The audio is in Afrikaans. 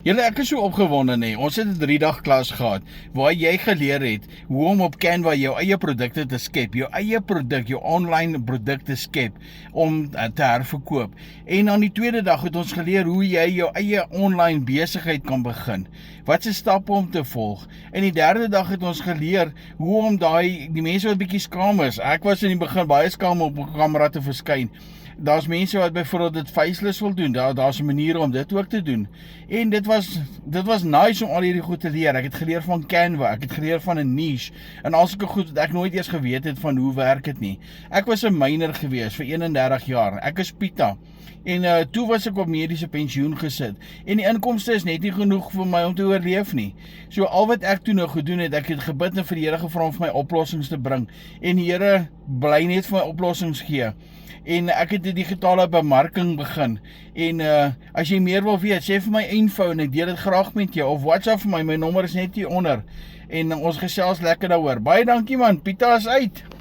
Julle, ek is so opgewonde nie. Ons het 'n 3-dag klas gehad waar jy geleer het hoe om op Canva jou eie produkte te skep, jou eie produk, jou online produkte skep om te herverkoop. En dan die tweede dag het ons geleer hoe jy jou eie online besigheid kan begin. Wat se stappe om te volg. En die derde dag het ons geleer hoe om die mense wat bietjie skaam is. Ek was in die begin baie skaam om op kamera te verskyn. Daar's mense wat byvoorbeeld dit faceless wil doen. Daar's 'n manier om dit ook te doen. En dit was nice om al hierdie goed te leer. Ek het geleer van Canva, ek het geleer van 'n niche en al sulke goed wat ek nooit eers geweet het van hoe werk dit nie. Ek was 'n myner gewees vir 31 jaar. Ek is Pieter. En toe was ek op mediese pensioen gesit. En die inkomste is net nie genoeg vir my om te oorleef nie. So al wat ek toe nou gedoen het, ek het gebid en vir die Here gevra om vir my oplossings te bring. En die Here bly net vir my oplossings gee. En ek het die digitale bemarking begin. En as jy meer wil weet, sê vir my info en ek deel dit graag met jou. Of WhatsApp vir my nommer is net hier onder. En ons gesels lekker daaroor. Baie dankie man, Pieter is uit.